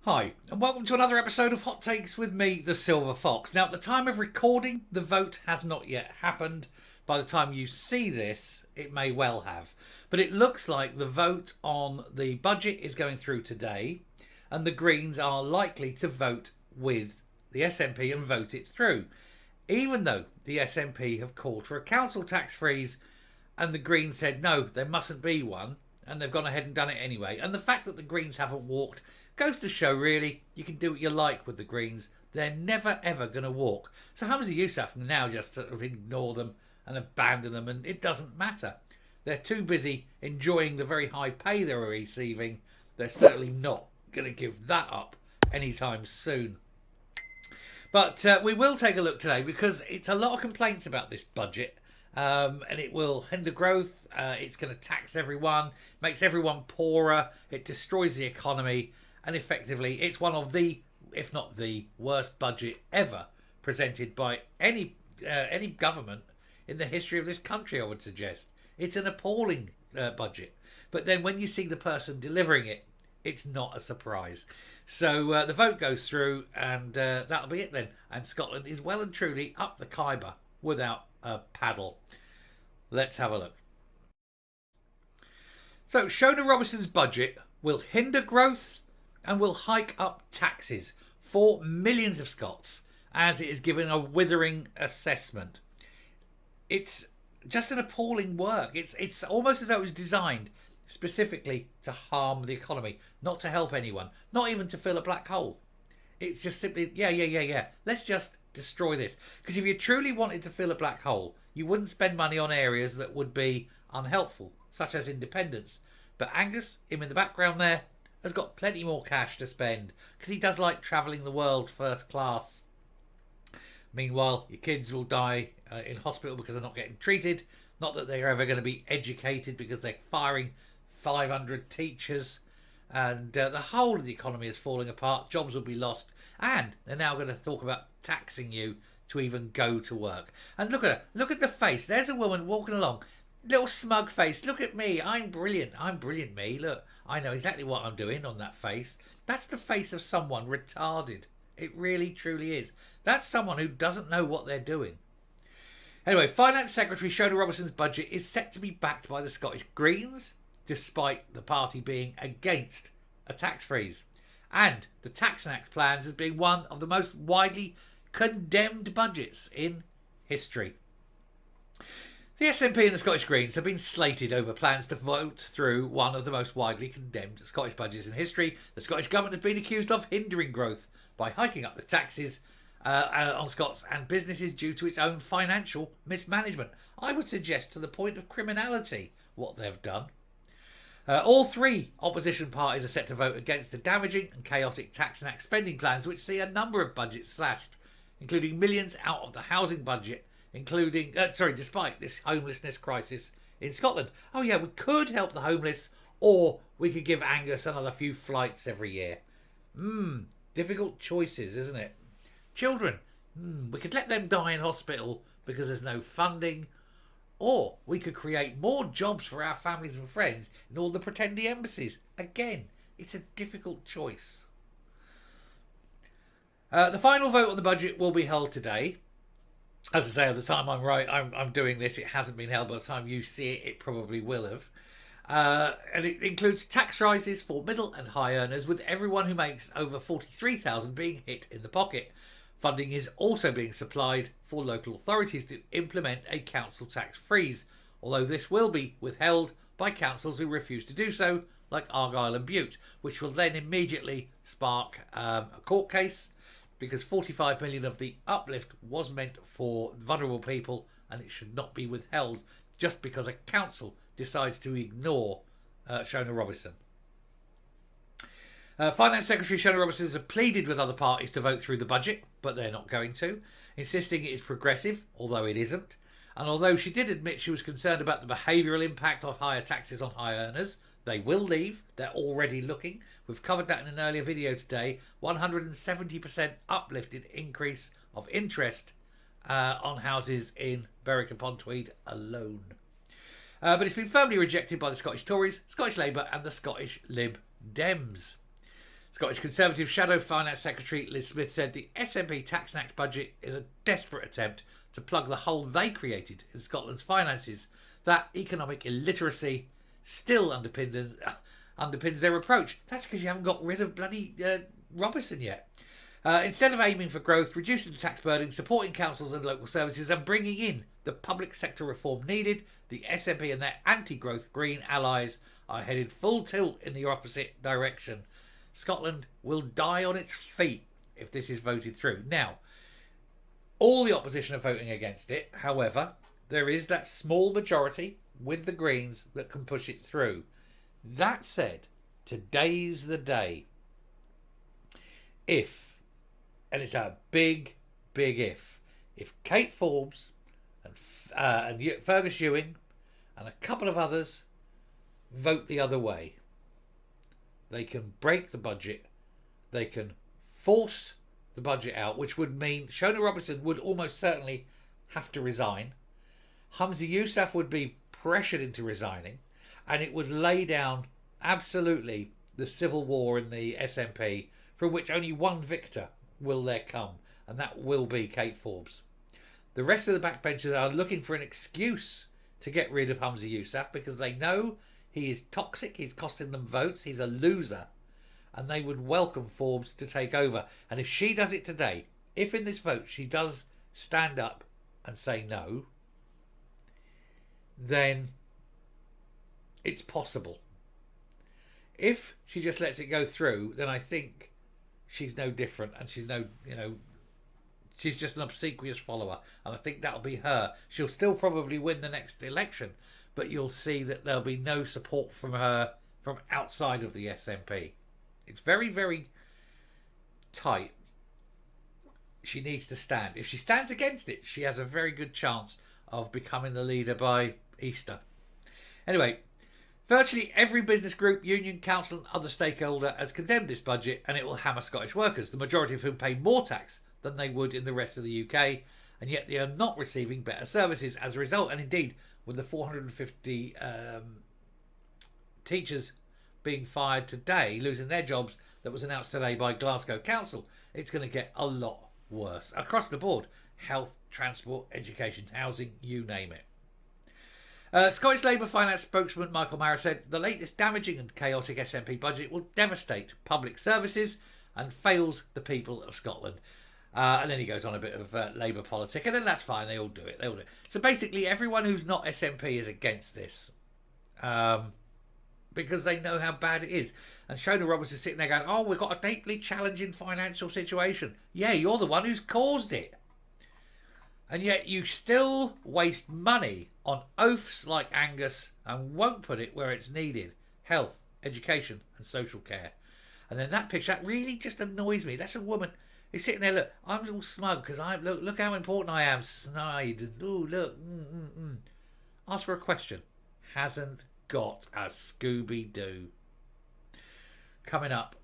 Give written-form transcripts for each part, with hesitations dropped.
Hi, and welcome to another episode of Hot Takes with me, the Silver Fox. Now, at the time of recording, the vote has not yet happened. By the time you see this, it may well have. But it looks like the vote on the budget is going through today, and the Greens are likely to vote with the SNP and vote it through. Even though the SNP have called for a council tax freeze, and the Greens said no, there mustn't be one, and they've gone ahead and done it anyway. And the fact that the Greens haven't walked goes to show, really, you can do what you like with the Greens. They're never, ever going to walk. So how does the use have now just sort of ignore them and abandon them, and it doesn't matter. They're too busy enjoying the very high pay they're receiving. They're certainly not going to give that up anytime soon. But we will take a look today because it's a lot of complaints about this budget. And it will hinder growth. It's going to tax everyone, makes everyone poorer. It destroys the economy. And effectively, it's one of the, if not the worst budget ever presented by any government in the history of this country, I would suggest. It's an appalling budget. But then when you see the person delivering it, it's not a surprise. So the vote goes through, and that'll be it then. And Scotland is well and truly up the Khyber without a paddle. Let's have a look. So Shona Robinson's budget will hinder growth and will hike up taxes for millions of Scots, as it is given a withering assessment. It's just an appalling work. It's almost as though it was designed specifically to harm the economy, not to help anyone, not even to fill a black hole. It's just simply, yeah. Let's just destroy this. Because if you truly wanted to fill a black hole, you wouldn't spend money on areas that would be unhelpful, such as independence. But Angus, him in the background there, has got plenty more cash to spend because he does like travelling the world first class. Meanwhile, your kids will die in hospital because they're not getting treated. Not that they're ever going to be educated because they're firing 500 teachers. And the whole of the economy is falling apart. Jobs will be lost. And they're now going to talk about taxing you to even go to work. And look at her. Look at the face. There's a woman walking along. Little smug face. Look at me. I'm brilliant. I'm brilliant, me. Look, I know exactly what I'm doing on that face. That's the face of someone retarded. It really, truly is. That's someone who doesn't know what they're doing. Anyway, Finance Secretary Shona Robinson's budget is set to be backed by the Scottish Greens, despite the party being against a tax freeze. And the Tax and Acts plans as being one of the most widely condemned budgets in history. The SNP and the Scottish Greens have been slated over plans to vote through one of the most widely condemned Scottish budgets in history. The Scottish Government has been accused of hindering growth by hiking up the taxes on Scots and businesses due to its own financial mismanagement. I would suggest to the point of criminality what they've done. All three opposition parties are set to vote against the damaging and chaotic Tax and Act spending plans, which see a number of budgets slashed, including millions out of the housing budget, despite this homelessness crisis in Scotland. Oh yeah, we could help the homeless, or we could give Angus another few flights every year. Difficult choices, isn't it? Children, we could let them die in hospital because there's no funding. Or we could create more jobs for our families and friends in all the pretending embassies. Again, it's a difficult choice. The final vote on the budget will be held today. As I say, at the time I'm doing this, it hasn't been held. By the time you see it, it probably will have. And it includes tax rises for middle and high earners, with everyone who makes over $43,000 being hit in the pocket. Funding is also being supplied for local authorities to implement a council tax freeze, although this will be withheld by councils who refuse to do so, like Argyll and Bute, which will then immediately spark a court case, because 45 million of the uplift was meant for vulnerable people, and it should not be withheld just because a council decides to ignore Shona Robinson. Finance Secretary Shona Robinson has pleaded with other parties to vote through the budget, but they're not going to, insisting it is progressive, although it isn't. And although she did admit she was concerned about the behavioural impact of higher taxes on high earners, they will leave. They're already looking. We've covered that in an earlier video today. 170% uplifted increase of interest on houses in Berwick upon Tweed alone. But it's been firmly rejected by the Scottish Tories, Scottish Labour and the Scottish Lib Dems. Scottish Conservative Shadow Finance Secretary Liz Smith said the SNP tax and act budget is a desperate attempt to plug the hole they created in Scotland's finances. That economic illiteracy still underpins their approach. That's because you haven't got rid of bloody Robertson yet. Instead of aiming for growth, reducing the tax burden, supporting councils and local services and bringing in the public sector reform needed, the SNP and their anti-growth Green allies are headed full tilt in the opposite direction. Scotland will die on its feet if this is voted through. Now, all the opposition are voting against it. However, there is that small majority with the Greens that can push it through. That said, today's the day. If, and it's a big, big if Kate Forbes and Fergus Ewing and a couple of others vote the other way, they can break the budget. They can force the budget out, which would mean Shona Robertson would almost certainly have to resign. Humza Yousaf would be pressured into resigning, and it would lay down absolutely the civil war in the SNP, from which only one victor will there come, and that will be Kate Forbes. The rest of the backbenchers are looking for an excuse to get rid of Humza Yousaf because they know he is toxic, he's costing them votes, he's a loser, and they would welcome Forbes to take over. And if she does it today, if in this vote she does stand up and say no, then it's possible. If she just lets it go through, then I think she's no different, and she's no, she's just an obsequious follower, and I think that'll be her. She'll still probably win the next election, but you'll see that there'll be no support from her from outside of the SNP. It's very, very tight. She needs to stand. If she stands against it, she has a very good chance of becoming the leader by Easter. Anyway, virtually every business group, union, council and other stakeholder has condemned this budget, and it will hammer Scottish workers, the majority of whom pay more tax than they would in the rest of the UK, and yet they are not receiving better services as a result. And indeed, with the 450 teachers being fired today, losing their jobs, that was announced today by Glasgow Council, it's going to get a lot worse across the board. Health, transport, education, housing, you name it. Scottish Labour finance spokesman Michael Mara said the latest damaging and chaotic SNP budget will devastate public services and fails the people of Scotland. And then he goes on a bit of Labour politic, and then that's fine. They all do it. So basically, everyone who's not SNP is against this because they know how bad it is. And Shona Roberts is sitting there going, "Oh, we've got a deeply challenging financial situation." Yeah, you're the one who's caused it. And yet you still waste money on oafs like Angus and won't put it where it's needed. Health, education and social care. And then that picture, that really just annoys me. That's a woman who's sitting there, look, I'm all smug because look how important I am, snide. And oh, look. Ask her a question. Hasn't got a Scooby-Doo. Coming up.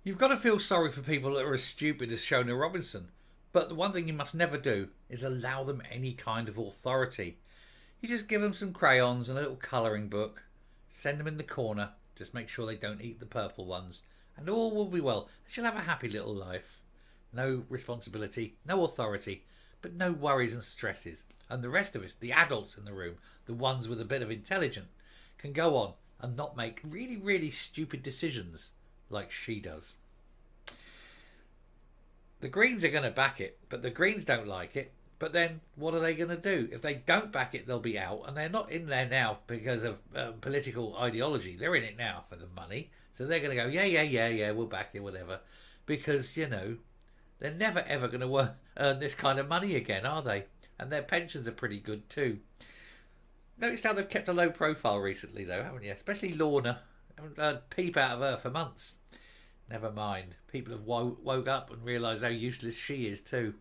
You've got to feel sorry for people that are as stupid as Shona Robinson. But the one thing you must never do is allow them any kind of authority. You just give them some crayons and a little colouring book. Send them in the corner. Just make sure they don't eat the purple ones. And all will be well. She'll have a happy little life. No responsibility, no authority, but no worries and stresses. And the rest of us, the adults in the room, the ones with a bit of intelligence, can go on and not make really, really stupid decisions like she does. The Greens are going to back it, but the Greens don't like it. But then what are they going to do? If they don't back it, they'll be out. And they're not in there now because of political ideology. They're in it now for the money. So they're going to go, yeah, we'll back it, whatever. Because, they're never, ever going to earn this kind of money again, are they? And their pensions are pretty good too. Notice how they've kept a low profile recently, though, haven't you? Especially Lorna. I haven't heard a peep out of her for months. Never mind. People have woke up and realised how useless she is too.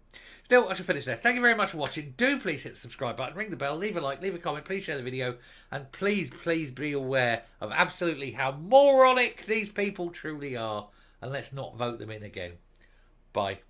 Still, I should finish there. Thank you very much for watching. Do please hit the subscribe button, ring the bell, leave a like, leave a comment, please share the video, and please be aware of absolutely how moronic these people truly are. And let's not vote them in again. Bye.